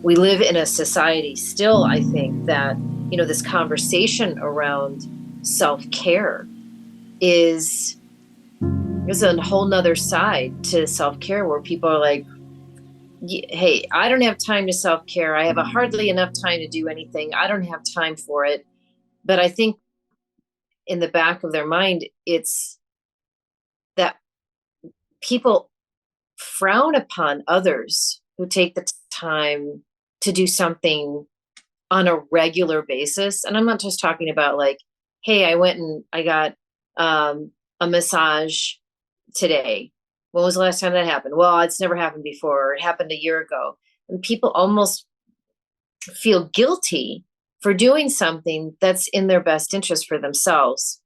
we live in a society still, I think, that, this conversation around self-care is there's a whole nother side to self-care where people are like, hey, I don't have time to self-care. I have a hardly enough time to do anything. I don't have time for it. But I think in the back of their mind, it's that people frown upon others who take the time to do something on a regular basis. And I'm not just talking about like, hey, I went and I got a massage today. When was the last time that happened? Well, it's never happened before. It happened a year ago. And people almost feel guilty for doing something that's in their best interest for themselves.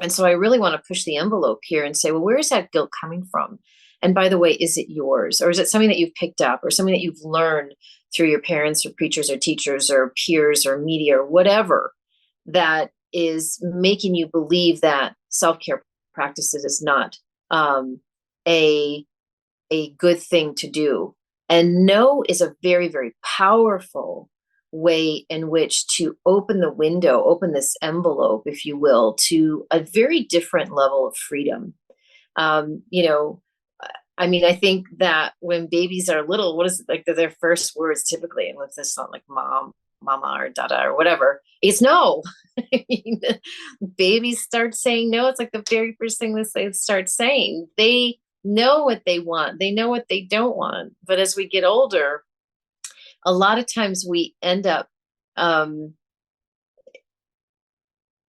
And so I really want to push the envelope here and say, well, where is that guilt coming from? And by the way, is it yours? Or is it something that you've picked up or something that you've learned through your parents or preachers or teachers or peers or media or whatever that is making you believe that self-care practices is not a good thing to do? And no is a very, very powerful way in which to open the window, open this envelope, if you will, to a very different level of freedom. Um, you know, I mean, I think that when babies are little, what is it, like their first words typically, and if it's not like mom, mama, or dada, or whatever, it's no. I mean, babies start saying no. It's like the very first thing that they start saying. They know what they want. They know what they don't want. But as we get older, a lot of times we end up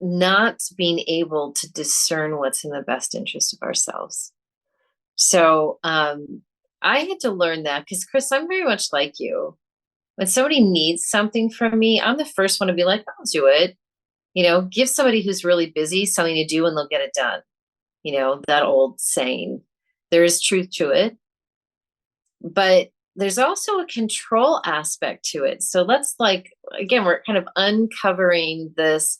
not being able to discern what's in the best interest of ourselves. So I had to learn that because, Chris, I'm very much like you. When somebody needs something from me, I'm the first one to be like, I'll do it. Give somebody who's really busy something to do and they'll get it done. That old saying. There is truth to it. But there's also a control aspect to it. So let's again, we're kind of uncovering this.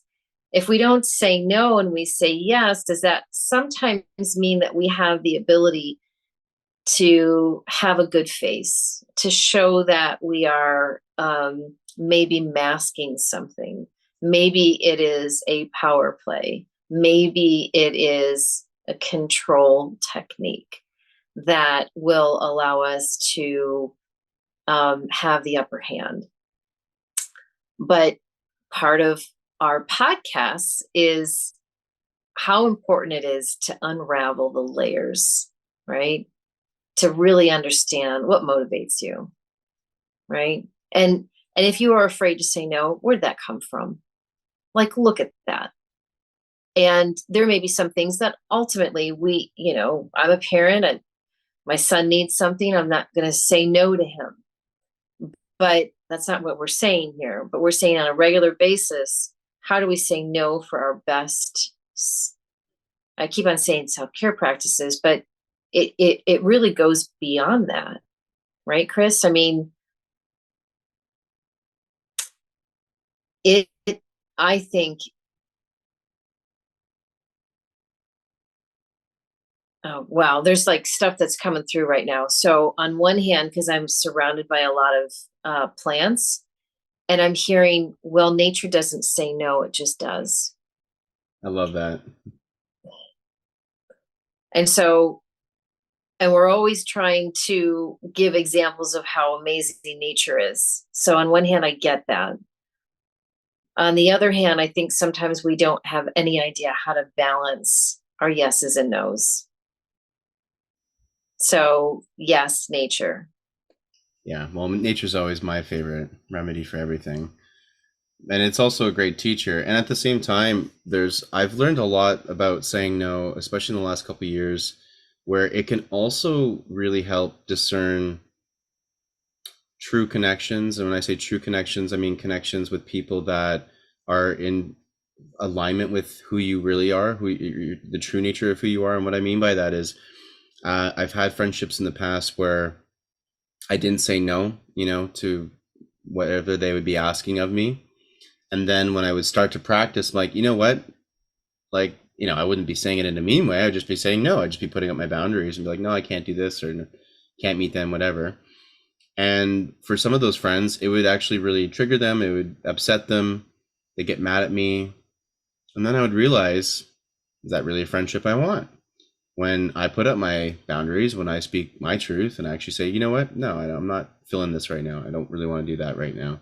If we don't say no and we say yes, does that sometimes mean that we have the ability to have a good face, to show that we are maybe masking something? Maybe it is a power play. Maybe it is a control technique that will allow us to have the upper hand. But part of our podcast is how important it is to unravel the layers, right? To really understand what motivates you, right? And if you are afraid to say no, where'd that come from? Look at that. And there may be some things that ultimately I'm a parent and my son needs something. I'm not going to say no to him. But that's not what we're saying here. But we're saying on a regular basis, how do we say no for our best? I keep on saying self-care practices, but it really goes beyond that. Right, Chris? I mean, I think, oh, wow, there's stuff that's coming through right now. So on one hand, because I'm surrounded by a lot of plants, and I'm hearing, well, nature doesn't say no, it just does. I love that. And so, and we're always trying to give examples of how amazing nature is. So on one hand, I get that. On the other hand, I think sometimes we don't have any idea how to balance our yeses and nos. So yes, nature. Yeah, well, nature's always my favorite remedy for everything. And it's also a great teacher. And at the same time, I've learned a lot about saying no, especially in the last couple of years, where it can also really help discern true connections. And when I say true connections, I mean connections with people that are in alignment with who you really are, the true nature of who you are. And what I mean by that is, I've had friendships in the past where I didn't say no, to whatever they would be asking of me. And then when I would start to practice, I'm like, you know what? I wouldn't be saying it in a mean way. I'd just be saying no. I'd just be putting up my boundaries and be like, no, I can't do this or can't meet them, whatever. And for some of those friends, it would actually really trigger them. It would upset them. They get mad at me. And then I would realize, is that really a friendship I want? When I put up my boundaries, when I speak my truth and I actually say, you know what? No, I'm not feeling this right now. I don't really want to do that right now.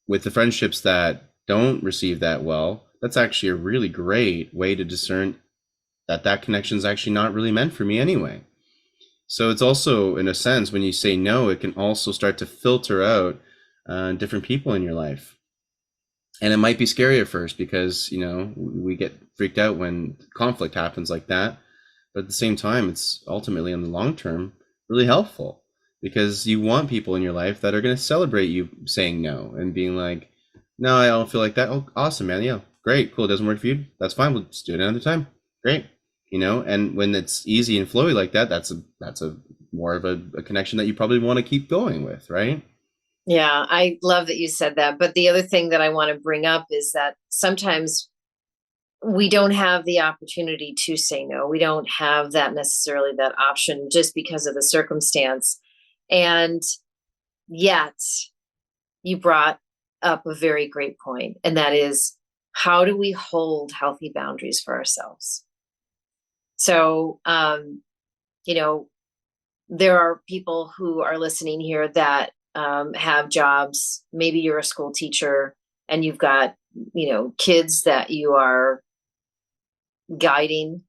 With the friendships that don't receive that well, that's actually a really great way to discern that that connection is actually not really meant for me anyway. So it's also, in a sense, when you say no, it can also start to filter out different people in your life. And it might be scary at first because, we get freaked out when conflict happens like that. But at the same time, it's ultimately in the long term really helpful because you want people in your life that are going to celebrate you saying no and being like, no, I don't feel like that. Oh, awesome, man. Yeah, great. Cool. It doesn't work for you. That's fine. We'll just do it another time. Great. And when it's easy and flowy like that, that's a more of a connection that you probably want to keep going with, right? Yeah, I love that you said that. But the other thing that I want to bring up is that sometimes we don't have the opportunity to say no. We don't have that necessarily that option just because of the circumstance. And yet you brought up a very great point, and that is, how do we hold healthy boundaries for ourselves? So, there are people who are listening here that have jobs. Maybe you're a school teacher and you've got, kids that you are guiding.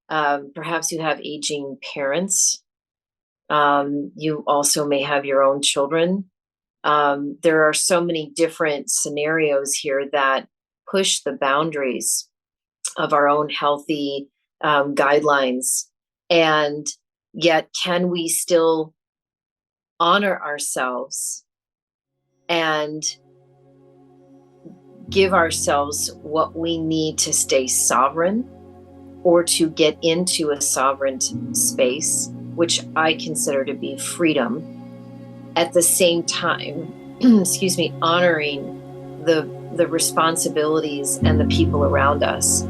Perhaps you have aging parents. You also may have your own children. There are so many different scenarios here that push the boundaries of our own healthy guidelines. And yet, can we still honor ourselves and give ourselves what we need to stay sovereign or to get into a sovereign space, which I consider to be freedom, at the same time, honoring the responsibilities and the people around us